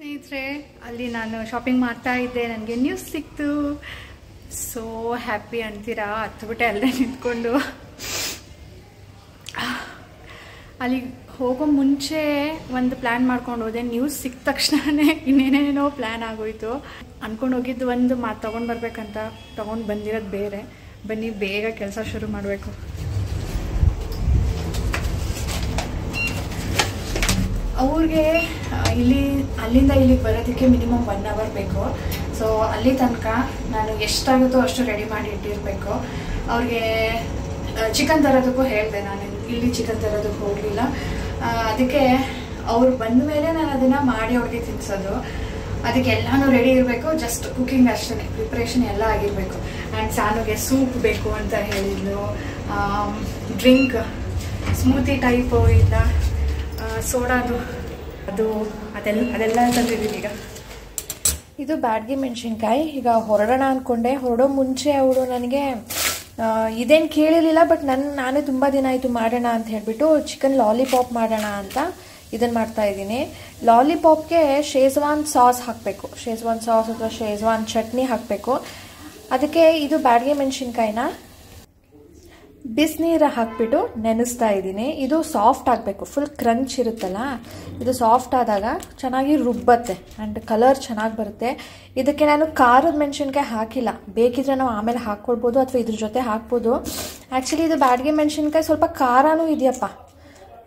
ಸ್ನೇಹಿತರೆ, ಅಲ್ಲಿ ನಾನು ಶಾಪಿಂಗ್ ಮಾಡ್ತಾ ಇದ್ದೆ, ನನಗೆ ನ್ಯೂಸ್ ಸಿಕ್ತು. ಸೋ ಹ್ಯಾಪಿ ಅಂತೀರಾ, ಹತ್ಬಿಟ್ಟೆ ಅಲ್ಲೇ ನಿಂತ್ಕೊಂಡು. ಅಲ್ಲಿ ಹೋಗೋ ಮುಂಚೆ ಒಂದು ಪ್ಲ್ಯಾನ್ ಮಾಡ್ಕೊಂಡು ಹೋದೆ. ನ್ಯೂಸ್ ಸಿಕ್ಕ ತಕ್ಷಣವೇ ಇನ್ನೇನೇನೋ ಪ್ಲ್ಯಾನ್ ಆಗೋಯ್ತು. ಅಂದ್ಕೊಂಡು ಹೋಗಿದ್ದು ಒಂದು ಮಾತು ತೊಗೊಂಡು ಬರಬೇಕಂತ, ತೊಗೊಂಡು ಬಂದಿರೋದು ಬೇರೆ. ಬನ್ನಿ ಬೇಗ ಕೆಲಸ ಶುರು ಮಾಡಬೇಕು. ಅವ್ರಿಗೆ ಅಲ್ಲಿಂದ ಇಲ್ಲಿಗೆ ಬರೋದಕ್ಕೆ ಮಿನಿಮಮ್ 1 hour ಬೇಕು. ಸೊ ಅಲ್ಲಿ ತನಕ ನಾನು ಎಷ್ಟಾಗುತ್ತೋ ಅಷ್ಟು ರೆಡಿ ಮಾಡಿ ಇಟ್ಟಿರಬೇಕು. ಅವ್ರಿಗೆ ಚಿಕನ್ ತರೋದಕ್ಕೂ ಹೇಳಿದೆ, ನಾನು ಇಲ್ಲಿ ಚಿಕನ್ ತರೋದಕ್ಕೆ ಹೋಗಲಿಲ್ಲ. ಅದಕ್ಕೆ ಅವ್ರು ಬಂದ ಮೇಲೆ ನಾನು ಅದನ್ನು ಮಾಡಿ ಅವ್ರಿಗೆ ತಿನ್ನಿಸೋದು. ಅದಕ್ಕೆ ಎಲ್ಲನೂ ರೆಡಿ ಇರಬೇಕು. ಜಸ್ಟ್ ಕುಕ್ಕಿಂಗ್ ಅಷ್ಟೇ, ಪ್ರಿಪ್ರೇಷನ್ ಎಲ್ಲ ಆಗಿರಬೇಕು. ಆ್ಯಂಡ್ ಸಾನುಗೆ ಸೂಪ್ ಬೇಕು ಅಂತ ಹೇಳಿದ್ಲು. ಡ್ರಿಂಕ್ ಸ್ಮೂತಿ ಟೈಪು ಇಲ್ಲ ಸೋಡಾದು ಅದೆಲ್ಲ ತಂದಿದ್ದೀವಿ. ಈಗ ಇದು ಬ್ಯಾಡಗಿ ಮೆಣಸಿನ್ಕಾಯಿ. ಈಗ ಹೊರಡೋಣ ಅಂದ್ಕೊಂಡೆ. ಹೊರಡೋ ಮುಂಚೆ ಅವಳು ನನಗೆ ಇದೇನು ಕೇಳಿರಲಿಲ್ಲ, ಬಟ್ ನಾನೇ ತುಂಬ ದಿನ ಆಯಿತು ಮಾಡೋಣ ಅಂತ ಹೇಳಿಬಿಟ್ಟು ಚಿಕನ್ ಲಾಲಿಪಾಪ್ ಮಾಡೋಣ ಅಂತ ಇದನ್ನು ಮಾಡ್ತಾಯಿದ್ದೀನಿ. ಲಾಲಿಪಾಪ್ಗೆ ಶೇಜ್ವಾನ್ ಸಾಸ್ ಹಾಕಬೇಕು. ಶೇಜ್ವಾನ್ ಸಾಸ್ ಅಥವಾ ಶೇಜ್ವಾನ್ ಚಟ್ನಿ ಹಾಕಬೇಕು. ಅದಕ್ಕೆ ಇದು ಬ್ಯಾಡಗಿ ಮೆಣಸಿನ್ಕಾಯಿನ ಬಿಸಿನೀರು ಹಾಕಿಬಿಟ್ಟು ನೆನೆಸ್ತಾ ಇದ್ದೀನಿ. ಇದು ಸಾಫ್ಟ್ ಆಗಬೇಕು, ಫುಲ್ ಕ್ರಂಚ್ ಇರುತ್ತಲ್ಲ, ಇದು ಸಾಫ್ಟ್ ಆದಾಗ ಚೆನ್ನಾಗಿ ರುಬ್ಬತ್ತೆ ಆ್ಯಂಡ್ ಕಲರ್ ಚೆನ್ನಾಗಿ ಬರುತ್ತೆ. ಇದಕ್ಕೆ ನಾನು ಖಾರದ ಮೆಣಸಿನ್ಕಾಯಿ ಹಾಕಿಲ್ಲ. ಬೇಕಿದ್ರೆ ನಾವು ಆಮೇಲೆ ಹಾಕ್ಕೊಳ್ಬೋದು ಅಥವಾ ಇದ್ರ ಜೊತೆ ಹಾಕ್ಬೋದು. ಆ್ಯಕ್ಚುಲಿ ಇದು ಬ್ಯಾಡಗಿ ಮೆಣಸಿನ್ಕಾಯಿ ಸ್ವಲ್ಪ ಖಾರನೂ ಇದೆಯಪ್ಪ,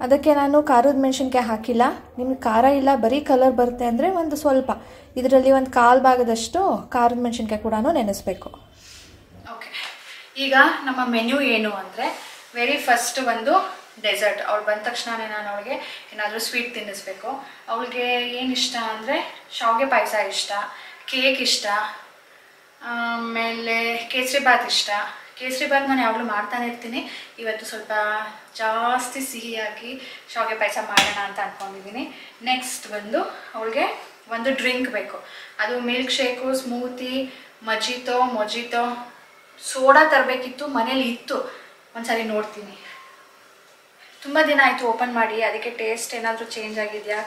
ಅದಕ್ಕೆ ನಾನು ಖಾರದ ಮೆಣಸಿನ್ಕಾಯಿ ಹಾಕಿಲ್ಲ. ನಿಮ್ಗೆ ಖಾರ ಇಲ್ಲ, ಬರೀ ಕಲರ್ ಬರುತ್ತೆ ಅಂದರೆ ಒಂದು ಸ್ವಲ್ಪ ಇದರಲ್ಲಿ ಒಂದು 1/4 ಭಾಗದಷ್ಟು ಖಾರದ ಮೆಣಸಿನ್ಕಾಯಿ ಕೂಡ ನೆನೆಸ್ಬೇಕು. ಓಕೆ, ಈಗ ನಮ್ಮ ಮೆನ್ಯೂ ಏನು ಅಂದರೆ, ವೆರಿ ಫಸ್ಟ್ ಒಂದು ಡೆಸರ್ಟ್. ಅವಳು ಬಂದ ತಕ್ಷಣವೇ ನಾನು ಅವಳಿಗೆ ಏನಾದರೂ ಸ್ವೀಟ್ ತಿನ್ನಿಸ್ಬೇಕು. ಅವಳಿಗೆ ಏನು ಇಷ್ಟ ಅಂದರೆ ಶಾವಿಗೆ ಪಾಯಸ ಇಷ್ಟ, ಕೇಕ್ ಇಷ್ಟ, ಆಮೇಲೆ ಕೇಸರಿ ಬಾತ್ ಇಷ್ಟ. ಕೇಸರಿ ಬಾತ್ ನಾನು ಯಾವಾಗಲೂ ಮಾಡ್ತಾನೆ ಇರ್ತೀನಿ. ಇವತ್ತು ಸ್ವಲ್ಪ ಜಾಸ್ತಿ ಸಿಹಿಯಾಗಿ ಶಾವಿಗೆ ಪಾಯಸ ಮಾಡೋಣ ಅಂತ ಅಂದ್ಕೊಂಡಿದ್ದೀನಿ. ನೆಕ್ಸ್ಟ್ ಬಂದು ಅವಳಿಗೆ ಒಂದು ಡ್ರಿಂಕ್ ಬೇಕು. ಅದು ಮಿಲ್ಕ್ ಶೇಕು, ಸ್ಮೂತಿ, ಮೊಜಿತೋ, ಸೋಡಾ ತರಬೇಕಿತ್ತು, ಮನೇಲಿ ಇತ್ತು. ಒಂದ್ಸರಿ ನೋಡ್ತೀನಿ. ತುಂಬ ದಿನ ಆಯಿತು ಓಪನ್ ಮಾಡಿ, ಅದಕ್ಕೆ ಟೇಸ್ಟ್ ಏನಾದರೂ ಚೇಂಜ್ ಆಗಿದೆಯಾ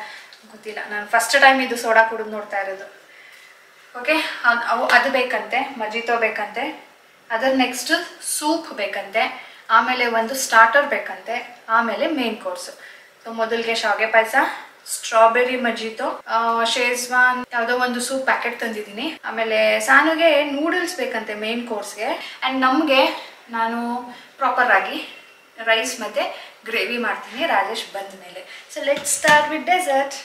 ಗೊತ್ತಿಲ್ಲ. ನಾನು ಫಸ್ಟ್ ಟೈಮ್ ಇದು ಸೋಡಾ ಕುಡಿದು ನೋಡ್ತಾ ಇರೋದು. ಓಕೆ, ಅದು ಬೇಕಂತೆ, ಮೊಜಿತೋ ಬೇಕಂತೆ. ಅದರ ನೆಕ್ಸ್ಟ್ ಸೂಪ್ ಬೇಕಂತೆ, ಆಮೇಲೆ ಒಂದು ಸ್ಟಾರ್ಟರ್ ಬೇಕಂತೆ, ಆಮೇಲೆ ಮೇನ್ ಕೋರ್ಸು. ಸೊ ಮೊದಲಿಗೆ ಶಾವಿಗೆ ಪಾಯಸ, ಸ್ಟ್ರಾಬೆರಿ ಮೊಜಿತೋ, ಶೇಜ್ವಾನ್ ಯಾವುದೋ ಒಂದು ಸೂಪ್ ಪ್ಯಾಕೆಟ್ ತಂದಿದ್ದೀನಿ. ಆಮೇಲೆ ಸಾನುಗೆ ನೂಡಲ್ಸ್ ಬೇಕಂತೆ ಮೇನ್ ಕೋರ್ಸ್ಗೆ. ಆ್ಯಂಡ್ ನಮಗೆ ನಾನು ಪ್ರಾಪರ್ ಆಗಿ ರೈಸ್ ಮತ್ತು ಗ್ರೇವಿ ಮಾಡ್ತೀನಿ ರಾಜೇಶ್ ಬಂದ ಮೇಲೆ. So let's start with dessert.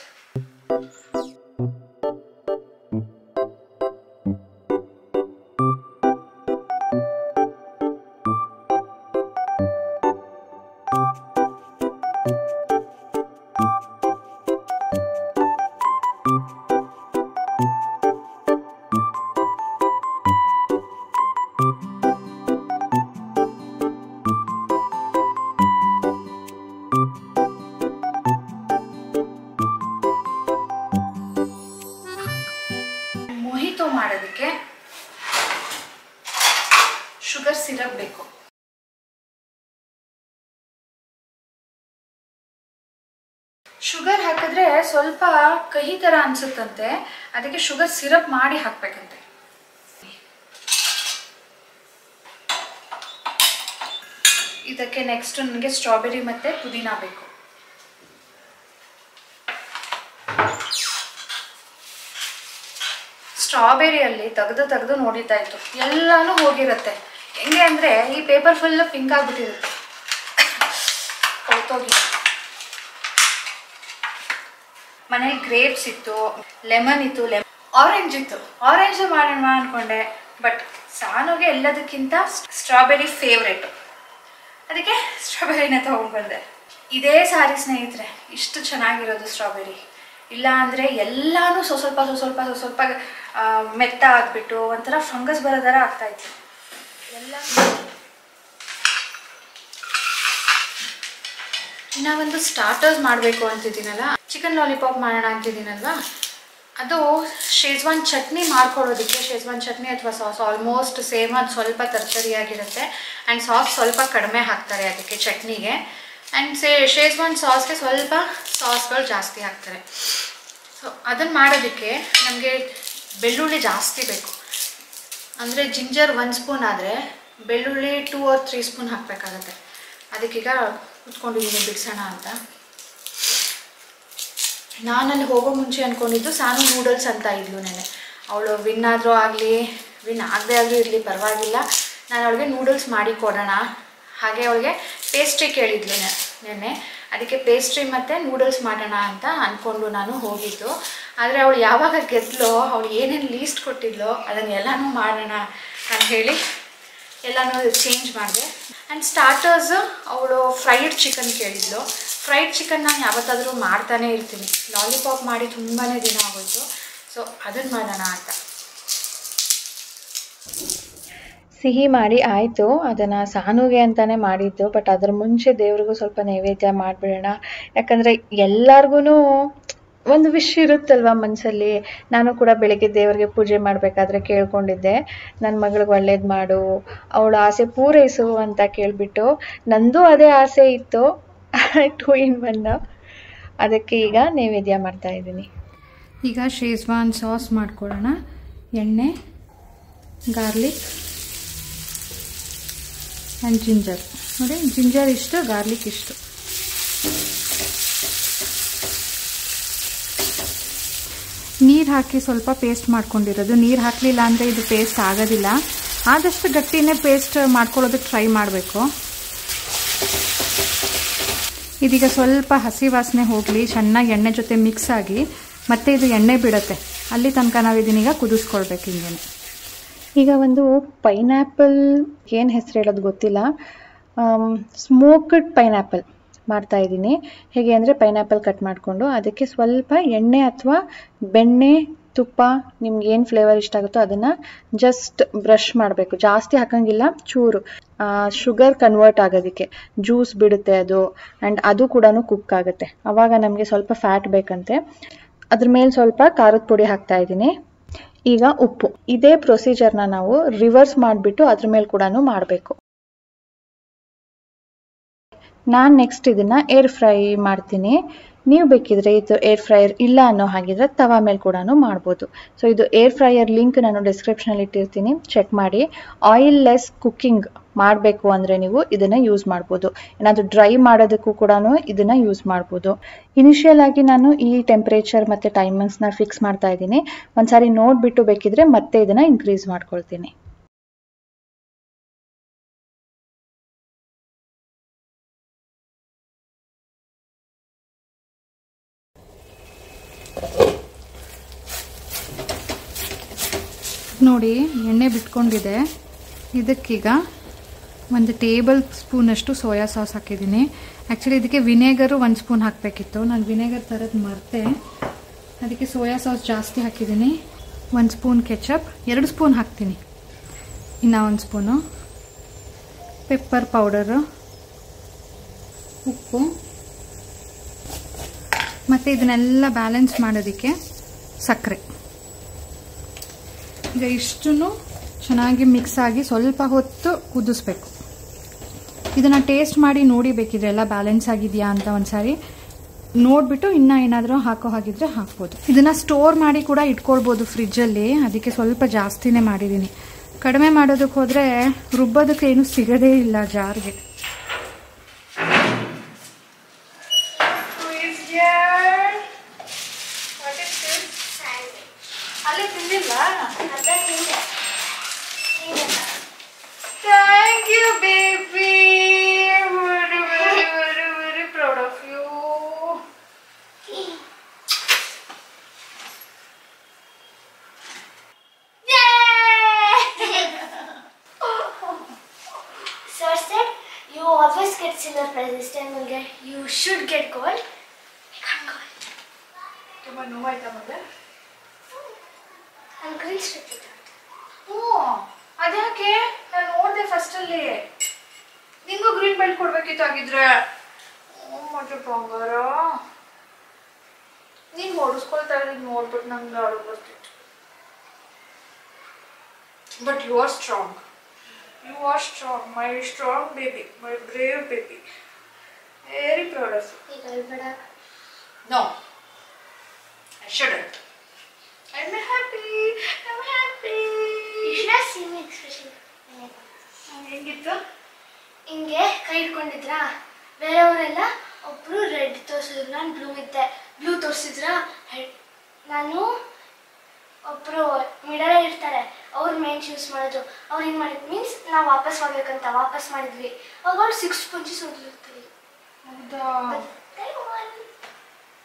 Mojito ಮಾಡೋದಕ್ಕೆ ಶುಗರ್ ಸಿರಪ್ ಬೇಕು. ಶುಗರ್ ಹಾಕಿದ್ರೆ ಸ್ವಲ್ಪ ಕಹಿ ಥರ ಅನ್ಸುತ್ತಂತೆ, ಅದಕ್ಕೆ ಶುಗರ್ ಸಿರಪ್ ಮಾಡಿ ಹಾಕಬೇಕಂತೆ. ಇದಕ್ಕೆ ನೆಕ್ಸ್ಟ್ ನನಗೆ ಸ್ಟ್ರಾಬೆರಿ ಮತ್ತು ಪುದೀನ ಬೇಕು. ಸ್ಟ್ರಾಬೆರಿಯಲ್ಲಿ ತೆಗೆದು ನೋಡಿತಾ ಇತ್ತು, ಎಲ್ಲಾನು ಹೋಗಿರುತ್ತೆ. ಹೆಂಗೆ ಅಂದರೆ ಈ ಪೇಪರ್ ಫುಲ್ ಪಿಂಕ್ ಆಗಿಬಿಟ್ಟಿರುತ್ತೆ, ಕೊಳ್ತೋಗಿ. ಮನೇಲಿ ಗ್ರೇಪ್ಸ್ ಇತ್ತು, ಲೆಮನ್ ಇತ್ತು, ಆರೆಂಜ್ ಇತ್ತು. ಆರೆಂಜ್ ಮಾಡೋಣ ಅಂದ್ಕೊಂಡೆ, ಬಟ್ ಸಾನುಗೆ ಎಲ್ಲದಕ್ಕಿಂತ ಸ್ಟ್ರಾಬೆರಿ ಫೇವ್ರೇಟು, ಅದಕ್ಕೆ ಸ್ಟ್ರಾಬೆರಿನ ತೊಗೊಂಡ್ಬಂದೆ. ಇದೇ ಸಾರಿ ಸ್ನೇಹಿತರೆ, ಇಷ್ಟು ಚೆನ್ನಾಗಿರೋದು ಸ್ಟ್ರಾಬೆರಿ. ಇಲ್ಲ ಅಂದರೆ ಎಲ್ಲಾನು ಸ್ವಲ್ಪ ಮೆತ್ತ ಆಗಿಬಿಟ್ಟು ಒಂಥರ ಫಂಗಸ್ ಬರೋ ಥರ ಆಗ್ತಾಯಿತ್ತು ಎಲ್ಲ. ಇನ್ನು ಒಂದು ಸ್ಟಾರ್ಟರ್ಸ್ ಮಾಡಬೇಕು ಅಂತಿದ್ದೀನಲ್ಲ, ಚಿಕನ್ ಲಾಲಿಪಾಪ್ ಮಾಡೋಣ ಅಂತಿದ್ದೀನಲ್ವ, ಅದು ಶೇಜ್ವಾನ್ ಚಟ್ನಿ ಮಾಡ್ಕೊಳ್ಳೋದಕ್ಕೆ. ಶೇಜ್ವಾನ್ ಚಟ್ನಿ ಅಥವಾ ಸಾಸ್ ಆಲ್ಮೋಸ್ಟ್ ಸೇಮ್, ಅದು ಸ್ವಲ್ಪ ತರಕಾರಿಯಾಗಿರುತ್ತೆ. ಆ್ಯಂಡ್ ಸಾಸ್ ಸ್ವಲ್ಪ ಕಡಿಮೆ ಹಾಕ್ತಾರೆ ಅದಕ್ಕೆ ಚಟ್ನಿಗೆ. ಆ್ಯಂಡ್ ಶೇಜ್ವಾನ್ ಸಾಸ್ಗೆ ಸ್ವಲ್ಪ ಸಾಸ್ಗಳು ಜಾಸ್ತಿ ಹಾಕ್ತಾರೆ. ಸೊ ಅದನ್ನು ಮಾಡೋದಕ್ಕೆ ನಮಗೆ ಬೆಳ್ಳುಳ್ಳಿ ಜಾಸ್ತಿ ಬೇಕು. ಅಂದರೆ ಜಿಂಜರ್ 1 ಸ್ಪೂನ್ ಆದರೆ ಬೆಳ್ಳುಳ್ಳಿ 2 or 3 ಸ್ಪೂನ್ ಹಾಕಬೇಕಾಗತ್ತೆ. ಅದಕ್ಕೀಗ ಕುತ್ಕೊಂಡಿದ್ದೀನಿ ಬಿಡಿಸೋಣ ಅಂತ. ನಾನಲ್ಲಿ ಹೋಗೋ ಮುಂಚೆ ಅಂದ್ಕೊಂಡಿದ್ದು ಸಾನು ನೂಡಲ್ಸ್ ಅಂತ ಇದ್ಲು ನೆನೆ. ಅವಳು ವಿನ್ ಆದರೂ ಆಗಲಿ ವಿನ್ ಆಗದೆ ಆದರೂ ಇರಲಿ ಪರವಾಗಿಲ್ಲ, ನಾನು ಅವಳಿಗೆ ನೂಡಲ್ಸ್ ಮಾಡಿ ಕೊಡೋಣ. ಹಾಗೆ ಅವಳಿಗೆ ಪೇಸ್ಟ್ರಿ ಕೇಳಿದ್ಲು ನೆನ್ನೆ. ಅದಕ್ಕೆ ಪೇಸ್ಟ್ರಿ ಮತ್ತು ನೂಡಲ್ಸ್ ಮಾಡೋಣ ಅಂತ ಅಂದ್ಕೊಂಡು ನಾನು ಹೋಗಿದ್ದು. ಆದರೆ ಅವಳು ಯಾವಾಗ ಗೆದ್ಲೋ, ಅವಳು ಏನೇನು ಲೀಸ್ಟ್ ಕೊಟ್ಟಿದ್ಲೋ ಅದನ್ನೆಲ್ಲನೂ ಮಾಡೋಣ ಅಂತ ಹೇಳಿ ಎಲ್ಲನೂ ಚೇಂಜ್ ಮಾಡಿದೆ. ಆ್ಯಂಡ್ ಸ್ಟಾರ್ಟರ್ಸ್ ಅವಳು ಫ್ರೈಡ್ ಚಿಕನ್ ಕೇಳಿದ್ಲು. ಫ್ರೈಡ್ ಚಿಕನ್ ನಾನು ಯಾವತ್ತಾದರೂ ಮಾಡ್ತಾನೇ ಇರ್ತೀನಿ. ಲಾಲಿಪಾಪ್ ಮಾಡಿ ತುಂಬಾ ದಿನ ಆಗೋಯ್ತು. ಸೊ ಅದನ್ನು ಮಾಡೋಣ ಅಂತ. ಸಿಹಿ ಮಾಡಿ ಆಯಿತು, ಅದನ್ನು ಸಾನುಗೆ ಅಂತಲೇ ಮಾಡಿದ್ದು. ಬಟ್ ಅದ್ರ ಮುಂಚೆ ದೇವ್ರಿಗೂ ಸ್ವಲ್ಪ ನೈವೇದ್ಯ ಮಾಡಿಬಿಡೋಣ. ಯಾಕಂದರೆ ಎಲ್ಲರಿಗೂ ಒಂದು ವಿಶ್ ಇರುತ್ತಲ್ವ ಮನಸ್ಸಲ್ಲಿ. ನಾನು ಕೂಡ ಬೆಳಗ್ಗೆ ದೇವರಿಗೆ ಪೂಜೆ ಮಾಡಬೇಕಾದ್ರೆ ಕೇಳ್ಕೊಂಡಿದ್ದೆ, ನನ್ನ ಮಗಳಿಗೆ ಒಳ್ಳೇದು ಮಾಡು, ಅವಳ ಆಸೆ ಪೂರೈಸು ಅಂತ ಕೇಳಿಬಿಟ್ಟು. ನಂದು ಅದೇ ಆಸೆ ಇತ್ತು, 2 in 1. ಅದಕ್ಕೆ ಈಗ ನೈವೇದ್ಯ ಮಾಡ್ತಾಯಿದ್ದೀನಿ. ಈಗ ಶೇಜ್ವಾನ್ ಸಾಸ್ ಮಾಡ್ಕೊಳ್ಳೋಣ. ಎಣ್ಣೆ, ಗಾರ್ಲಿಕ್ ಆ್ಯಂಡ್ ಜಿಂಜರ್. ನೋಡಿ, ಜಿಂಜರ್ ಇಷ್ಟು, ಗಾರ್ಲಿಕ್ ಇಷ್ಟು. ನೀರು ಹಾಕಿ ಸ್ವಲ್ಪ ಪೇಸ್ಟ್ ಮಾಡ್ಕೊಂಡಿರೋದು. ನೀರು ಹಾಕಲಿಲ್ಲ ಅಂದರೆ ಇದು ಪೇಸ್ಟ್ ಆಗೋದಿಲ್ಲ. ಆದಷ್ಟು ಗಟ್ಟಿನೇ ಪೇಸ್ಟ್ ಮಾಡ್ಕೊಳ್ಳೋದಕ್ಕೆ ಟ್ರೈ ಮಾಡಬೇಕು. ಇದೀಗ ಸ್ವಲ್ಪ ಹಸಿ ವಾಸನೆ ಹೋಗಲಿ, ಚೆನ್ನಾಗಿ ಎಣ್ಣೆ ಜೊತೆ ಮಿಕ್ಸ್ ಆಗಿ ಮತ್ತೆ ಇದು ಎಣ್ಣೆ ಬಿಡುತ್ತೆ. ಅಲ್ಲಿ ತನಕ ನಾವು ಇದನ್ನೀಗ ಕುದಿಸ್ಕೊಳ್ಬೇಕು. ಹಿಂಗೇನೆ ಈಗ ಒಂದು ಪೈನಾಪಲ್, ಏನು ಹೆಸರು ಹೇಳೋದು ಗೊತ್ತಿಲ್ಲ, ಸ್ಮೋಕ್ಡ್ ಪೈನಾಪಲ್ ಮಾಡ್ತಾಯಿದ್ದೀನಿ. ಹೇಗೆ ಅಂದರೆ ಪೈನಾಪಲ್ ಕಟ್ ಮಾಡಿಕೊಂಡು ಅದಕ್ಕೆ ಸ್ವಲ್ಪ ಎಣ್ಣೆ ಅಥವಾ ಬೆಣ್ಣೆ, ತುಪ್ಪ, ನಿಮ್ಗೆ ಏನು ಫ್ಲೇವರ್ ಇಷ್ಟ ಆಗುತ್ತೋ ಅದನ್ನು ಜಸ್ಟ್ ಬ್ರಷ್ ಮಾಡಬೇಕು. ಜಾಸ್ತಿ ಹಾಕಂಗಿಲ್ಲ, ಚೂರು ಶುಗರ್ ಕನ್ವರ್ಟ್ ಆಗೋದಕ್ಕೆ ಜ್ಯೂಸ್ ಬಿಡುತ್ತೆ ಅದು. ಆ್ಯಂಡ್ ಅದು ಕೂಡ ಕುಕ್ ಆಗುತ್ತೆ. ಆವಾಗ ನಮಗೆ ಸ್ವಲ್ಪ ಫ್ಯಾಟ್ ಬೇಕಂತೆ. ಅದ್ರ ಮೇಲೆ ಸ್ವಲ್ಪ ಖಾರದ ಪುಡಿ ಹಾಕ್ತಾ ಇದ್ದೀನಿ. ಈಗ ಉಪ್ಪು. ಇದೇ ಪ್ರೊಸೀಜರ್ನ ನಾವು ರಿವರ್ಸ್ ಮಾಡಿಬಿಟ್ಟು ಅದ್ರ ಮೇಲೆ ಕೂಡ ಮಾಡಬೇಕು. ನಾನು ನೆಕ್ಸ್ಟ್ ಇದನ್ನು ಏರ್ ಫ್ರೈ ಮಾಡ್ತೀನಿ. ನೀವು ಬೇಕಿದ್ರೆ ಇದು ಏರ್ ಫ್ರೈಯರ್ ಇಲ್ಲ ಅನ್ನೋ ಹಾಗಿದ್ರೆ ತವಾ ಮೇಲೆ ಕೂಡ ಮಾಡ್ಬೋದು. ಸೊ ಇದು ಏರ್ ಫ್ರೈಯರ್ ಲಿಂಕ್ ನಾನು ಡಿಸ್ಕ್ರಿಪ್ಷನಲ್ಲಿ ಇಟ್ಟಿರ್ತೀನಿ, ಚೆಕ್ ಮಾಡಿ. ಆಯಿಲ್ ಲೆಸ್ ಕುಕ್ಕಿಂಗ್ ಮಾಡಬೇಕು ಅಂದರೆ ನೀವು ಇದನ್ನು ಯೂಸ್ ಮಾಡ್ಬೋದು. ಏನಾದರೂ ಡ್ರೈ ಮಾಡೋದಕ್ಕೂ ಕೂಡ ಇದನ್ನು ಯೂಸ್ ಮಾಡ್ಬೋದು. ಇನಿಷಿಯಲ್ ಆಗಿ ನಾನು ಈ ಟೆಂಪ್ರೇಚರ್ ಮತ್ತು ಟೈಮಿಂಗ್ಸ್ನ ಫಿಕ್ಸ್ ಮಾಡ್ತಾ ಇದ್ದೀನಿ. ಒಂದ್ಸಾರಿ ನೋಡಿಬಿಟ್ಟು ಬೇಕಿದ್ರೆ ಮತ್ತೆ ಇದನ್ನು ಇನ್ಕ್ರೀಸ್ ಮಾಡ್ಕೊಳ್ತೀನಿ. ನೋಡಿ, ಎಣ್ಣೆ ಬಿಟ್ಕೊಂಡಿದೆ. ಇದಕ್ಕೀಗ 1 ಟೇಬಲ್ ಸ್ಪೂನಷ್ಟು ಸೋಯಾ ಸಾಸ್ ಹಾಕಿದ್ದೀನಿ. ಆ್ಯಕ್ಚುಲಿ ಇದಕ್ಕೆ ವಿನೆಗರು 1 ಸ್ಪೂನ್ ಹಾಕಬೇಕಿತ್ತು. ನಾನು ವಿನೆಗರ್ ತರೋದು ಮರೆತೆ, ಅದಕ್ಕೆ ಸೋಯಾ ಸಾಸ್ ಜಾಸ್ತಿ ಹಾಕಿದ್ದೀನಿ. 1 ಸ್ಪೂನ್ ಕೆಚಪ್, 2 ಸ್ಪೂನ್ ಹಾಕ್ತೀನಿ. ಇನ್ನು 1 ಸ್ಪೂನು ಪೆಪ್ಪರ್ ಪೌಡರು, ಉಪ್ಪು, ಮತ್ತು ಇದನ್ನೆಲ್ಲ ಬ್ಯಾಲೆನ್ಸ್ ಮಾಡೋದಕ್ಕೆ ಸಕ್ಕರೆ. ಈಗ ಇಷ್ಟನ್ನು ಚೆನ್ನಾಗಿ ಮಿಕ್ಸ್ ಆಗಿ ಸ್ವಲ್ಪ ಹೊತ್ತು ಕುದಿಸ್ಬೇಕು. ಇದನ್ನು ಟೇಸ್ಟ್ ಮಾಡಿ ನೋಡಿ ಬೇಕಿದ್ರೆ ಎಲ್ಲ ಬ್ಯಾಲೆನ್ಸ್ ಆಗಿದೆಯಾ ಅಂತ ಒಂದ್ಸಾರಿ ನೋಡಿಬಿಟ್ಟು ಇನ್ನೂ ಏನಾದರೂ ಹಾಕೋ ಹಾಗಿದ್ರೆ ಹಾಕ್ಬೋದು. ಇದನ್ನು ಸ್ಟೋರ್ ಮಾಡಿ ಕೂಡ ಇಟ್ಕೊಳ್ಬೋದು ಫ್ರಿಜ್ಜಲ್ಲಿ. ಅದಕ್ಕೆ ಸ್ವಲ್ಪ ಜಾಸ್ತಿನೇ ಮಾಡಿದ್ದೀನಿ. ಕಡಿಮೆ ಮಾಡೋದಕ್ಕೆ ಹೋದರೆ ರುಬ್ಬೋದಕ್ಕೆ ಏನೂ ಸಿಗೋದೇ ಇಲ್ಲ ಜಾರ್ಗೆ. ಅಲ್ಲೇ ತಿಂದಿಲ್ಲ? Thank you, baby. Very, very, very, very proud of you. Sir said you always get silver prize. This time you should get gold. I got gold. ತುಂಬಾ ನೋವಾಯ್ತಾ ಮಗ? I'm green strip it out. ಅದ್ಯಾಕೆ? ನಾನು ನೋಡಿದೆ ಫಸ್ಟಲ್ಲಿ. ನಿಂಗೂ green belt ಕೊಡ್ಬೇಕಿತ್ತು ಆಗಿದ್ರೆ. ಮತ್ತೆ ಬಂಗಾರ ನೀನು ಹೊಡಿಸ್ಕೊಳ್ತಾ ಇರೋದು ನೋಡ್ಬಿಟ್ಟು ನಂಗೆ ಅಳು ಬರ್ತಿತ್ತು. But you are strong. You are strong, my strong baby, my brave baby. Very proud of you. You got it. No. I shouldn't. I'm happy. I'm happy. You should have seen me expression. ಹೆಂಗಿತ್ತು? ಹಿಂಗೆ ಕೈ ಇಟ್ಕೊಂಡಿದ್ರಾ, ಬೇರೆಯವರೆಲ್ಲ ಒಬ್ರು red ತೋರಿಸಿದ್ರು, ನಾನು blue ತೋರಿಸಿದ್ರ. ನಾನು ಒಬ್ರು middle ಇರ್ತಾರೆ, ಅವ್ರು ಮೇನ್ ಯೂಸ್ ಮಾಡಿದ್ರು. ಅವ್ರು ಏನು ಮಾಡಿದ್ರು ಮೀನ್ಸ್ ನಾವು ವಾಪಸ್ ಹೋಗ್ಬೇಕಂತ ವಾಪಸ್ ಮಾಡಿದ್ವಿ. ಅವಾಗ ಅವ್ರು 6 punches ಹೊಡೆದಿರ್ತಾರೆ. ಹೌದಾ?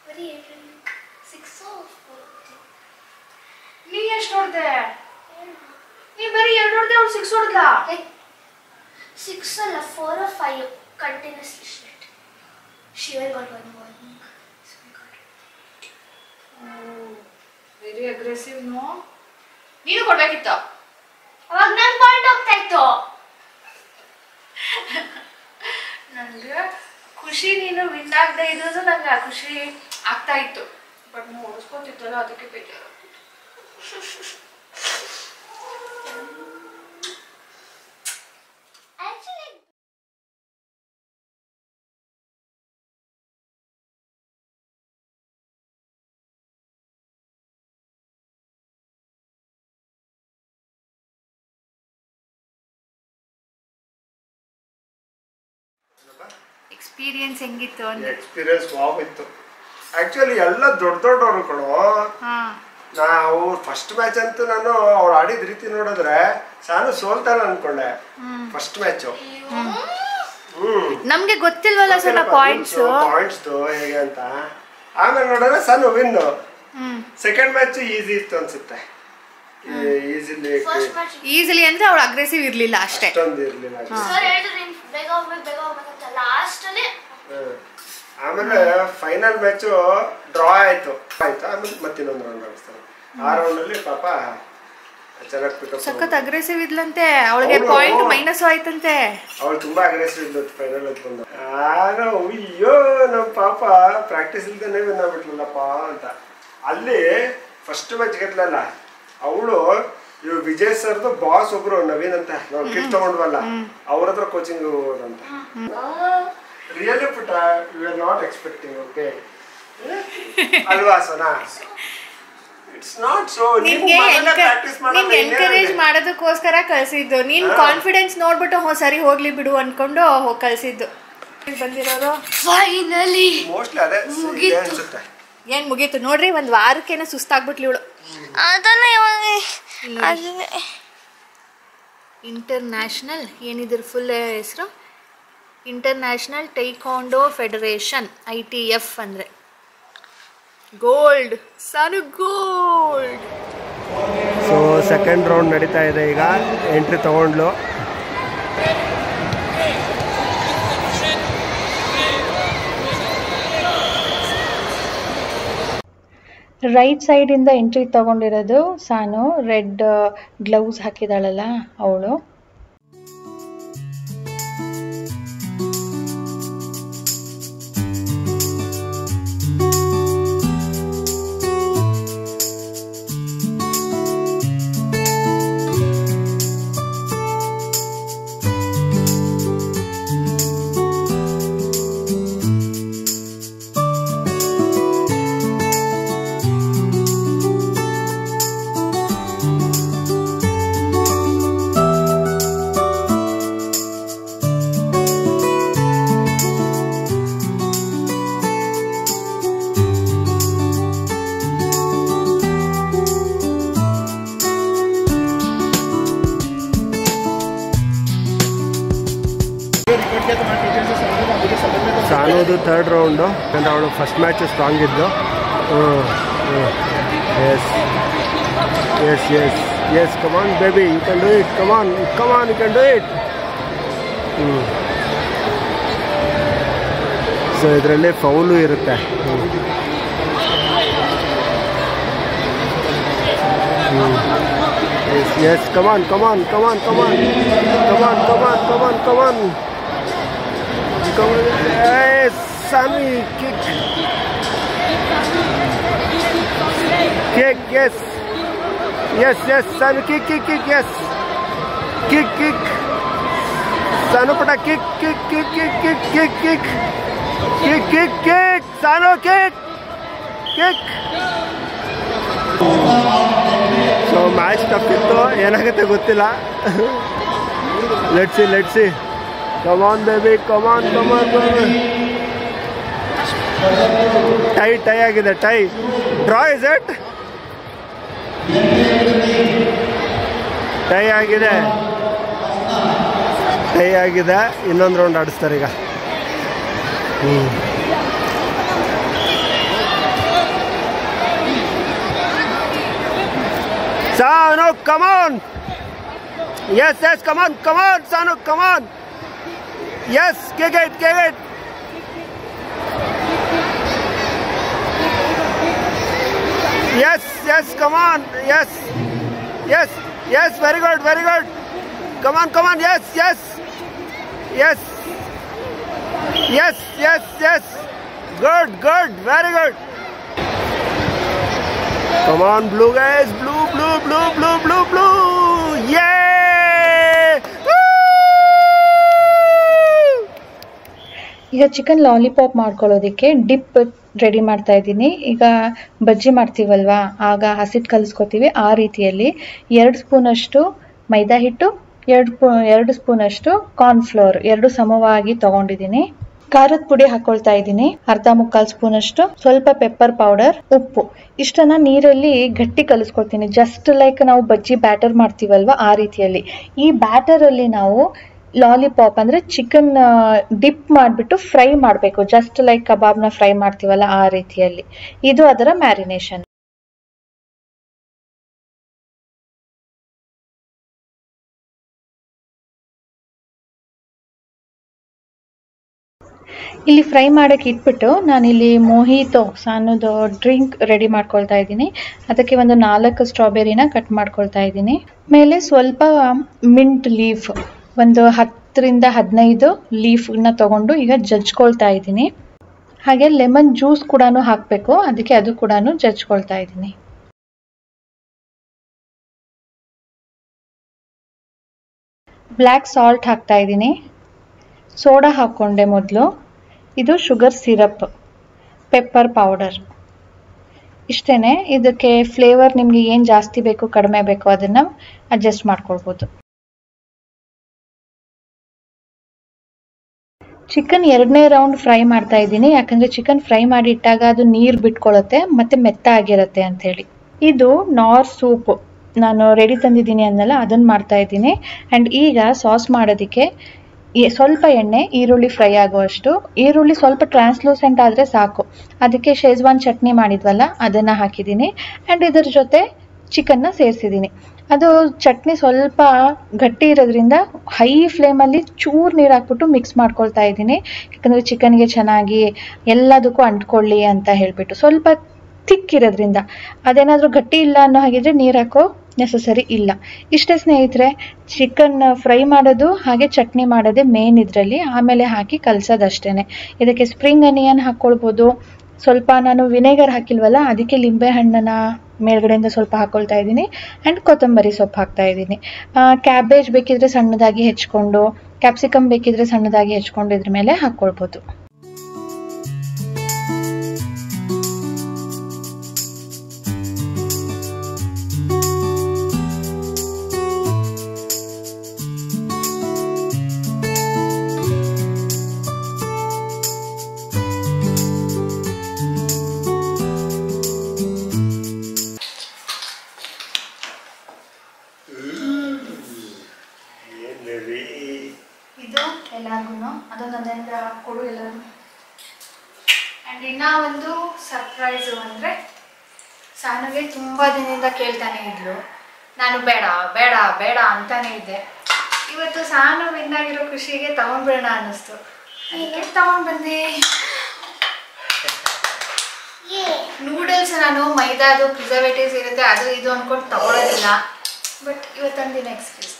ಬರೀ 6 ನೀ ಎಷ್ಟು ಹೊಡೆದೆ? ನೀ ಬರೀ 2 ಹೊಡೆದೆ, ಅವ್ಳು 6 ಹೊಡೆದ. 6 ಅಲ್ಲ 4 or 5 ಕಂಟಿನ್ಯೂಸ್ಲಿ ಸ್ಟ್ರೇಟ್. ಶಿವರ್ got 1 warning. Very aggressive. No, ನೀನು ಕೊಡ್ಬೇಕಿತ್ತು. ಅವಾಗ ನನ್ನ ಪಾಯಿಂಟ್ ಹೋಗ್ತಾ ಇತ್ತು. ನನಗೆ ಖುಷಿ ನೀನು ವಿನ್ ಆಗದೆ ಇದ್ದು ನಂಗೆ ಖುಷಿ ಆಗ್ತಾ ಇತ್ತು. ಬಟ್ ನೀವು ಓಡಿಸ್ಕೊತಿದ್ದಲ್ಲ, ಅದಕ್ಕೆ ಬೇಜಾರಾಗ್ತಿತ್ತು. ಎಕ್ಸ್ಪೀರಿಯನ್ಸ್ ಹೆಂಗಿತ್ತು? ಎಕ್ಸ್ಪೀರಿಯನ್ಸ್ ವಾವ್ ಇತ್ತು. ಆಕ್ಚುಲಿ ಎಲ್ಲ ದೊಡ್ಡವರು ಕಣೋ. ನಾವು ಫಸ್ಟ್ ಮ್ಯಾಚ್ ಅಂತೂ ನಾನು ಅವ್ರು ಆಡಿದ ರೀತಿ ನೋಡಿದ್ರೆ ನಾನು ಸೋಲ್ತಾನೆ ಅನ್ಕೊಂಡೆ ಫಸ್ಟ್ ಮ್ಯಾಚು. ನಮ್ಗೆ ಗೊತ್ತಿಲ್ವಲ್ಲ ಸರ್ ಪಾಯಿಂಟ್ಸ್ ಹೇಗೆ ಅಂತ. ಆಮೇಲೆ ನೋಡಿದ್ರೆ ಸಣ್ಣ ವಿನ್. ಸೆಕೆಂಡ್ ಮ್ಯಾಚ್ ಈಸಿ ಇತ್ತು ಅನ್ಸುತ್ತೆ. ಈಸಿಲಿ ಅಂದ್ರೆ ಅವ್ಳು ಅಗ್ರೆಸಿವ್ ಇರ್ಲಿಲ್ಲ ಅಷ್ಟೇ, ಅಷ್ಟೊಂದು ಇರ್ಲಿಲ್ಲ. ಆಮೇಲೆ ಫೈನಲ್ ಮ್ಯಾಚು ಡ್ರಾ ಆಯ್ತು. ಆಮೇಲೆ ಮತ್ತಿನ್ನೊಂದು ರೌಂಡ್ ಆಡಿಸ್ತಾರೆ. ಆ ರೌಂಡ್ ಅಲ್ಲಿ ಪಾಪ ಚೆನ್ನಾಗಿ ಪಿಕಪ್. ಸಖತ್ ಅಗ್ರೆಸಿವ್ ಇದ್ಲಂತೆ, ಅವಳಿಗೆ ಪಾಯಿಂಟ್ ಮೈನಸ್ ಆಯ್ತಂತೆ. ಅವಳು ತುಂಬಾ ಅಗ್ರೆಸಿವ್ ಇದ್ಲು ಫೈನಲ್ ಬಂದು. ಅಯ್ಯೋ ನಮ್ಮ ಪಾಪ ಪ್ರಾಕ್ಟೀಸ್ ಇಲ್ದೇನೆ ವಿನ್ ಆಗ್ಬಿಟ್ಲಲ್ಲಪ್ಪ ಅಂತ. ಅಲ್ಲಿ ಫಸ್ಟ್ ಮ್ಯಾಚ್ ಗೆದ್ಲಲ್ಲ ಅವಳು. ಇವ್ ವಿಜಯ್ ಸರ್ದು ಬಾಸ್ ಒಬ್ರು ನವೀನ್ ಅಂತ, ನಾವು ಕಿಟ್ ತಗೊಂಡ್ವಲ್ಲ, ಅವ್ರ ಹತ್ರ ಕೋಚಿಂಗ್ ಹೋಗೋದಂತ. ರಿಯಲಿ ಪುಟ್ಟ, you are not expecting. Okay ಅಲ್ವಾ ಸೋನಾ? It's not so. ನಿನ್ಗೆ ಎನ್ಕರೇಜ್ ಮಾಡೋದಕ್ಕೋಸ್ಕರ ಕಳ್ಸಿದ್ದು. ನೀನ್ ಕಾನ್ಫಿಡೆನ್ಸ್ ನೋಡ್ಬಿಟ್ಟು ಸರಿ ಹೋಗ್ಲಿ ಬಿಡು ಅನ್ಕೊಂಡು ಕಳ್ಸಿದ್ದು. ಬಂದಿರೋದು ಫೈನಲಿ ಮೋಸ್ಟ್ಲಿ ಅದೇ ಅನ್ಸುತ್ತೆ. ಏನ್ ಮುಗೀತು ನೋಡ್ರಿ, ಒಂದ್ ವಾರಕ್ಕೇನೆ ಸುಸ್ತಾಗ್ಬಿಟ್ಲಿ ಇವಳು. ಇಂಟರ್ನ್ಯಾಷನಲ್ ಏನಿದ್ರ ಫುಲ್ ಹೆಸರು? ಇಂಟರ್ನ್ಯಾಷನಲ್ ಟೈಕಾಂಡೋ ಫೆಡರೇಷನ್, ITF ಅಂದ್ರೆ. Gold, Sanu gold. So second round ನಡೀತಾ ಇದೆ ಈಗ. ಎಂಟ್ರಿ ತಗೊಂಡ್ಲು. ರೈಟ್ ಸೈಡಿಂದ ಎಂಟ್ರಿ ತಗೊಂಡಿರೋದು ಸಾನು. ರೆಡ್ ಗ್ಲೌಸ್ ಹಾಕಿದಾಳಲ್ಲ ಅವಳು. ಸಾನೋದು ಥರ್ಡ್ ರೌಂಡು. ಅಂದರೆ ಅವಳು ಫಸ್ಟ್ ಮ್ಯಾಚ್ ಸ್ಟ್ರಾಂಗ್ ಇದ್ದು. Yes yes yes yes come on baby, you can do it. Come on you can do it. So ಇದರಲ್ಲಿ ಫೌಲು ಇರುತ್ತೆ. Yes yes come on come on come on come on come on come on come on ಕಮಾನ್. Yes, Sanu, kick. Kick, yes. Yes, yes, Sanu, kick, yes. Kick. Sanu, pata, kick. Sanu, kick. So match ತಪ್ಪಿತ್ತು, ಏನಾಗುತ್ತೆ ಗೊತ್ತಿಲ್ಲ. Let's see come on baby, come on tie ಆಗಿದೆ, tie draw is it, tie ಆಗಿದೆ. ಇನ್ನೊಂದು round ಆಡಿಸ್ತಾರೆ ಈಗ. Sanu, come on! Yes, come on, Sanu, come on! Yes, kick it! Yes, come on! Yes, very good! Come on, yes! Good, very good! Come on, blue guys, blue! Yay! ಈಗ chicken lollipop ಮಾಡ್ಕೊಳ್ಳೋದಕ್ಕೆ drip ready ಮಾಡ್ತಾ ಇದ್ದೀನಿ. ಈಗ ಬಜ್ಜಿ ಮಾಡ್ತೀವಲ್ವಾ, ಆಗ ಹಸಿಟ್ಟು ಕಲಿಸ್ಕೊತೀವಿ, ಆ ರೀತಿಯಲ್ಲಿ 2 ಸ್ಪೂನಷ್ಟು ಮೈದಾ ಹಿಟ್ಟು, 2 ಸ್ಪೂನಷ್ಟು ಕಾರ್ನ್ಫ್ಲೋರ್, 2 ಸಮವಾಗಿ ತಗೊಂಡಿದ್ದೀನಿ. ಖಾರದ ಪುಡಿ ಹಾಕೊಳ್ತಾ ಇದ್ದೀನಿ, 1/4 ಸ್ಪೂನಷ್ಟು, ಸ್ವಲ್ಪ ಪೆಪ್ಪರ್ ಪೌಡರ್, ಉಪ್ಪು. ಇಷ್ಟನ್ನ ನೀರಲ್ಲಿ ಗಟ್ಟಿ ಕಲಿಸ್ಕೊಳ್ತೀನಿ, ಜಸ್ಟ್ ಲೈಕ್ ನಾವು ಬಜ್ಜಿ ಬ್ಯಾಟರ್ ಮಾಡ್ತೀವಲ್ವಾ ಆ ರೀತಿಯಲ್ಲಿ. ಈ ಬ್ಯಾಟರ್ ಅಲ್ಲಿ ನಾವು ಲಾಲಿಪಾಪ್ ಅಂದ್ರೆ ಚಿಕನ್ ಡಿಪ್ ಮಾಡಿಬಿಟ್ಟು ಫ್ರೈ ಮಾಡಬೇಕು, ಜಸ್ಟ್ ಲೈಕ್ ಕಬಾಬ್ನ ಫ್ರೈ ಮಾಡ್ತೀವಲ್ಲ ಆ ರೀತಿಯಲ್ಲಿ. ಇದು ಅದರ ಮ್ಯಾರಿನೇಷನ್. ಇಲ್ಲಿ ಫ್ರೈ ಮಾಡಕ್ಕೆ ಇಟ್ಬಿಟ್ಟು ನಾನಿಲ್ಲಿ ಮೊಹಿತೋ ಸಾನದು ಡ್ರಿಂಕ್ ರೆಡಿ ಮಾಡ್ಕೊಳ್ತಾ ಇದ್ದೀನಿ. ಅದಕ್ಕೆ ಒಂದು 4 ಸ್ಟ್ರಾಬೆರಿನ ಕಟ್ ಮಾಡ್ಕೊಳ್ತಾ ಇದ್ದೀನಿ. ಮೇಲೆ ಸ್ವಲ್ಪ ಮಿಂಟ್ ಲೀಫ್, ಒಂದು 10ರಿಂದ 15 ಲೀಫ್ನ ತಗೊಂಡು ಈಗ ಜಜ್ಕೊಳ್ತಾ ಇದ್ದೀನಿ. ಹಾಗೆ ಲೆಮನ್ ಜ್ಯೂಸ್ ಕೂಡ ಹಾಕಬೇಕು, ಅದಕ್ಕೆ ಅದು ಕೂಡ ಜಜ್ಕೊಳ್ತಾ ಇದ್ದೀನಿ. ಬ್ಲ್ಯಾಕ್ ಸಾಲ್ಟ್ ಹಾಕ್ತಾ ಇದ್ದೀನಿ, ಸೋಡಾ ಹಾಕ್ಕೊಂಡೆ ಮೊದಲು, ಇದು ಶುಗರ್ ಸಿರಪ್, ಪೆಪ್ಪರ್ ಪೌಡರ್, ಇಷ್ಟೇನೆ. ಇದಕ್ಕೆ ಫ್ಲೇವರ್ ನಿಮಗೆ ಏನು ಜಾಸ್ತಿ ಬೇಕು ಕಡಿಮೆ ಬೇಕು ಅದನ್ನು ಅಡ್ಜಸ್ಟ್ ಮಾಡ್ಕೊಳ್ಬೋದು. ಚಿಕನ್ 2ನೇ ರೌಂಡ್ ಫ್ರೈ ಮಾಡ್ತಾ ಇದ್ದೀನಿ, ಯಾಕಂದರೆ ಚಿಕನ್ ಫ್ರೈ ಮಾಡಿ ಇಟ್ಟಾಗ ಅದು ನೀರು ಬಿಟ್ಕೊಳ್ಳುತ್ತೆ ಮತ್ತು ಮೆತ್ತ ಆಗಿರುತ್ತೆ ಅಂಥೇಳಿ. ಇದು ನಾರ್ ಸೂಪ್ ನಾನು ರೆಡಿ ತಂದಿದ್ದೀನಿ ಅನ್ನಲ್ಲ, ಅದನ್ನು ಮಾಡ್ತಾ ಇದ್ದೀನಿ. ಆ್ಯಂಡ್ ಈಗ ಸಾಸ್ ಮಾಡೋದಕ್ಕೆ ಸ್ವಲ್ಪ ಎಣ್ಣೆ, ಈರುಳ್ಳಿ ಫ್ರೈ ಆಗುವಷ್ಟು, ಈರುಳ್ಳಿ ಸ್ವಲ್ಪ ಟ್ರಾನ್ಸ್ಲೂಸೆಂಟ್ ಆದರೆ ಸಾಕು. ಅದಕ್ಕೆ ಶೇಜ್ವಾನ್ ಚಟ್ನಿ ಮಾಡಿದ್ವಲ್ಲ ಅದನ್ನು ಹಾಕಿದ್ದೀನಿ. ಆ್ಯಂಡ್ ಇದರ ಜೊತೆ ಚಿಕನ್ನ ಸೇರಿಸಿದ್ದೀನಿ. ಅದು ಚಟ್ನಿ ಸ್ವಲ್ಪ ಗಟ್ಟಿ ಇರೋದ್ರಿಂದ ಹೈ ಫ್ಲೇಮಲ್ಲಿ ಚೂರು ನೀರು ಹಾಕ್ಬಿಟ್ಟು ಮಿಕ್ಸ್ ಮಾಡ್ಕೊಳ್ತಾ ಇದ್ದೀನಿ, ಯಾಕಂದರೆ ಚಿಕನ್ಗೆ ಚೆನ್ನಾಗಿ ಎಲ್ಲದಕ್ಕೂ ಅಂಟ್ಕೊಳ್ಳಿ ಅಂತ ಹೇಳಿಬಿಟ್ಟು. ಸ್ವಲ್ಪ ಥಿಕ್ ಇರೋದ್ರಿಂದ, ಅದೇನಾದರೂ ಗಟ್ಟಿ ಇಲ್ಲ ಅನ್ನೋ ಹಾಗಿದ್ರೆ ನೀರು ಹಾಕೋ ನೆಸಸರಿ ಇಲ್ಲ. ಇಷ್ಟೇ ಸ್ನೇಹಿತರೆ, ಚಿಕನ್ ಫ್ರೈ ಮಾಡೋದು ಹಾಗೆ ಚಟ್ನಿ ಮಾಡೋದೇ ಮೇನ್ ಇದರಲ್ಲಿ, ಆಮೇಲೆ ಹಾಕಿ ಕಲಸೋದಷ್ಟೇ. ಇದಕ್ಕೆ ಸ್ಪ್ರಿಂಗ್ ಅನಿಯನ್ ಹಾಕ್ಕೊಳ್ಬೋದು. ಸ್ವಲ್ಪ ನಾನು ವಿನೆಗರ್ ಹಾಕಿಲ್ವಲ್ಲ, ಅದಕ್ಕೆ ಲಿಂಬೆ ಹಣ್ಣನ್ನು ಮೇಲ್ಗಡೆಯಿಂದ ಸ್ವಲ್ಪ ಹಾಕ್ಕೊಳ್ತಾ ಇದ್ದೀನಿ. ಆ್ಯಂಡ್ ಕೊತ್ತಂಬರಿ ಸೊಪ್ಪು ಹಾಕ್ತಾ ಇದ್ದೀನಿ. ಕ್ಯಾಬೇಜ್ ಬೇಕಿದ್ರೆ ಸಣ್ಣದಾಗಿ ಹೆಚ್ಕೊಂಡು, ಕ್ಯಾಪ್ಸಿಕಮ್ ಬೇಕಿದ್ರೆ ಸಣ್ಣದಾಗಿ ಹೆಚ್ಕೊಂಡು ಇದ್ರ ಮೇಲೆ ಹಾಕ್ಕೊಳ್ಬೋದು. ಇದು ಎಲ್ಲರಿಗೂ ಅದೊಂದರಿಂದ ಕೊಡು ಎಲ್ಲರೂ. ಆ್ಯಂಡ್ ಇನ್ನ ಒಂದು ಸರ್ಪ್ರೈಸು ಅಂದರೆ, ಸಾನುಗೆ ತುಂಬ ದಿನದಿಂದ ಕೇಳ್ತಾನೆ ಇದ್ಲು, ನಾನು ಬೇಡ ಬೇಡ ಬೇಡ ಅಂತಾನೆ ಇದ್ದೆ. ಇವತ್ತು ಸಾನು ವಿನ್ ಆಗಿರೋ ಖುಷಿಗೆ ತಗೊಂಡ್ಬಿಡೋಣ ಅನ್ನಿಸ್ತು, ಅದಕ್ಕೆ ತಗೊಂಡ್ಬಂದೆ. ನೂಡಲ್ಸ್ ನಾನು ಮೈದಾದು ಪ್ರಿಸರ್ವೇಟಿವ್ಸ್ ಇರುತ್ತೆ ಅದು ಇದು ಅಂದ್ಕೊಂಡು ತಗೊಳ್ಳೋದಿಲ್ಲ, ಬಟ್ ಇವತ್ತೊಂದಿನ ಎಕ್ಸ್ಕ್ಯೂಸ್.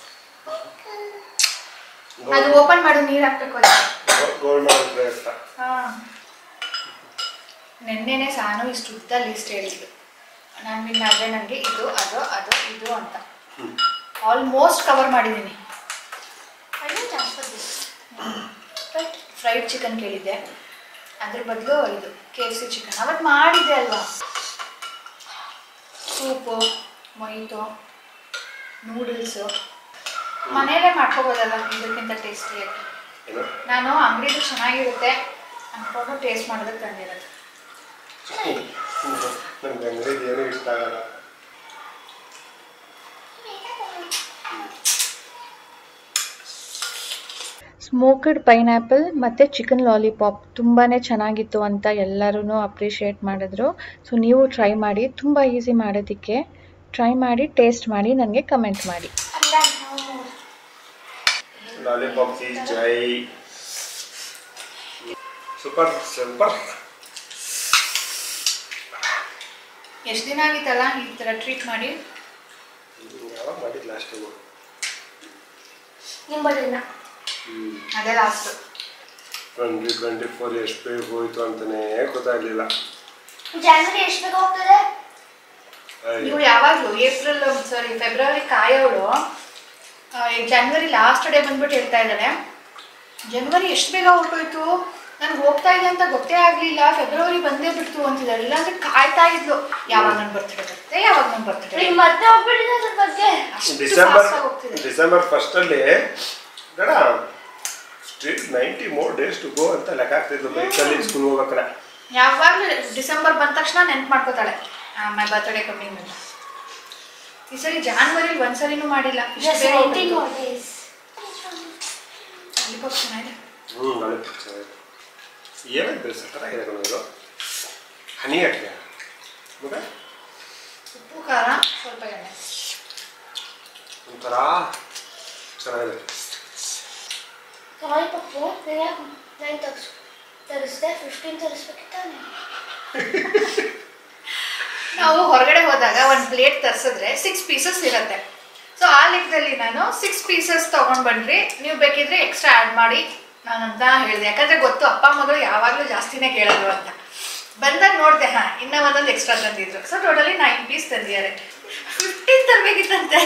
ಅದು ಓಪನ್ ಮಾಡು, ನೀರು ಹಾಕ್ಬೇಕು. ನೆನ್ನೆನೆ ಸಾನು ಇಷ್ಟು ಉದ್ದ ಲಿಸ್ಟ್ ಹೇಳಿದ್ಲು, ನಾನು ವಿನ್ ಆದರೆ ನನಗೆ ಇದು ಅದು ಅದು ಇದು ಅಂತ. ಆಲ್ಮೋಸ್ಟ್ ಕವರ್ ಮಾಡಿದ್ದೀನಿ. ಫ್ರೈಡ್ ಚಿಕನ್ ಕೇಳಿದ್ದೆ, ಅದ್ರ ಬದಲು ಇದು KFC ಚಿಕನ್ ಅವತ್ತು ಮಾಡಿದ್ದೆ ಅಲ್ವಾ. ಸೂಪು, ಮೊಯಿತೋ, ನೂಡಲ್ಸು ಮನೆಯಲ್ಲೇ ಮಾಡ್ಕೋಬೋದಲ್ಲ ಇದಕ್ಕಿಂತ ಟೇಸ್ಟಿಯಾಗಿ. ನಾನು ಅಂಗಡಿದು ಚೆನ್ನಾಗಿರುತ್ತೆ ಅಂದ್ಕೊಂಡು ಟೇಸ್ಟ್ ಮಾಡೋದಕ್ಕೆ ತಂದಿರೋದು. ನನಗೆ ಅಂಗಡಿದು ಏನೂ ಇಷ್ಟ ಆಗಲ್ಲ. ಸ್ಮೋಕ್ಡ್ ಪೈನಾಪಲ್ ಮತ್ತು ಚಿಕನ್ ಲಾಲಿಪಾಪ್ ತುಂಬಾ ಚೆನ್ನಾಗಿತ್ತು ಅಂತ ಎಲ್ಲರೂ ಅಪ್ರಿಷಿಯೇಟ್ ಮಾಡಿದ್ರು. ಸೊ ನೀವು ಟ್ರೈ ಮಾಡಿ, ತುಂಬ ಈಸಿ ಮಾಡೋದಕ್ಕೆ. ಟ್ರೈ ಮಾಡಿ, ಟೇಸ್ಟ್ ಮಾಡಿ, ನನಗೆ ಕಮೆಂಟ್ ಮಾಡಿ. ಲಾಲಿಪಾಪ್ ಕಿ ಜೈ. Super super. ಎಷ್ಟು ದಿನ ಆಗಿತ್ತಲ್ಲ ಈ ಥರ ಟ್ರೀಟ್ ಮಾಡಿ? ಯಾವಾಗ ಮಾಡಿದ್ದು ಲಾಸ್ಟ್ ಟೈಮು? ನಿಮ್ಮ ಬರಲಿಲ್ಲ. ಅದೇ ಲಾಸ್ಟು. 2024 ಎಷ್ಟು ಬೇಗ ಹೋಯ್ತು ಅಂತಲೇ ಗೊತ್ತಾಗಲಿಲ್ಲ. ಜಾನ್ವರಿ ಎಷ್ಟು ಬೇಗ ಹೋಗ್ತದೆ? ನೀವು ಯಾವಾಗಲೂ ಫೆಬ್ರವರಿ ಕಾಯೋಳು ಜನವರಿ ಲಾಸ್ಟ್ ಡೇ ಬಂದ್ಬಿಟ್ಟು ಹೇಳ್ತಾ ಇದ್ದಾನೆ ಜನವರಿ ಎಷ್ಟು ಬೇಗ ಹೊರಟೋಯ್ತು, ನನ್ಗೆ ಹೋಗ್ತಾ ಇದೆ ಅಂತ ಗೊತ್ತೇ ಆಗಲಿಲ್ಲ, ಫೆಬ್ರವರಿ ಬಂದೇ ಬಿಡ್ತು ಅಂತಿದ್ದಾರೆ. ಇಲ್ಲಾಂದ್ರೆ ಕಾಯ್ತಾ ಇದ್ಲು ಯಾವಾಗ ನನ್ನ ಬರ್ತಡೇ ಬರುತ್ತೆ, ಯಾವಾಗ ನನ್ನ ಬರ್ತಡೇ ಮತ್ತೆ ಹೋಗ್ಬಿಟ್ಟಿದೆ ಅದ್ರ ಬಗ್ಗೆ. ಡಿಸೆಂಬರ್ 1st ಬೇಡ still 90 more days to go ಅಂತ ಲೆಕ್ಕ ಆಗ್ತಿದ್ಲು ಬೈಕಲ್ಲಿ ಸ್ಕೂಲ್ ಹೋಗ್ಬೇಕಲ್ಲ. ಯಾವಾಗಲೂ ಡಿಸೆಂಬರ್ ಬಂದ ತಕ್ಷಣ ನೆನ್ಪು ಮಾಡ್ಕೋತಾಳೆ ಮೈ ಬರ್ತಡೇ ಕಮ್ಮಿಂಗ್ ಅಂತ. ಈ ಸರಿ ಜಾನ್ವರಿಲಿ ಒಂದ್ಸರಿನೂ ಮಾಡಿಲ್ಲ. ಚೆನ್ನಾಗಿದೆ. ಏನಾಗಿದೆ ಸಕ್ಕತ್ತಾಗಿದೆ ಕಣೋದು. ಹನಿ ಹಾಕಿದೆ ಮತ್ತೆ ಉಪ್ಪು ಖಾರ ಸ್ವಲ್ಪ ಎಣ್ಣೆ ಒಂಥರ ಚೆನ್ನಾಗಿದೆ. ಲಾಲಿಪಾಪು ನಾನು ತರಿಸಿದೆ 15 ತರಿಸ್ಬೇಕಿತ್ತಾನೆ. ನಾವು ಹೊರಗಡೆ ಹೋದಾಗ ಒಂದು ಪ್ಲೇಟ್ ತರಿಸಿದ್ರೆ 6 ಪೀಸಸ್ ಇರುತ್ತೆ. ಸೊ ಆ ಲೆಕ್ಕದಲ್ಲಿ ನಾನು 6 ಪೀಸಸ್ ತೊಗೊಂಡು ಬಂದ್ರಿ, ನೀವು ಬೇಕಿದ್ರೆ ಎಕ್ಸ್ಟ್ರಾ ಆ್ಯಡ್ ಮಾಡಿ ನಾನಂತ ಹೇಳಿದೆ. ಯಾಕಂದರೆ ಗೊತ್ತು ಅಪ್ಪ ಮಗಳು ಯಾವಾಗಲೂ ಜಾಸ್ತಿನೇ ಕೇಳೋದು ಅಂತ. ಬಂದಾಗ ನೋಡಿದೆ ಇನ್ನೂ ಒಂದೊಂದು ಎಕ್ಸ್ಟ್ರಾ ತಂದಿದ್ರು. ಸೊ ಟೋಟಲಿ 9 ಪೀಸ್ ತಂದಿದ್ದಾರೆ. 15 ತರಬೇಕಿತ್ತಂತೆ.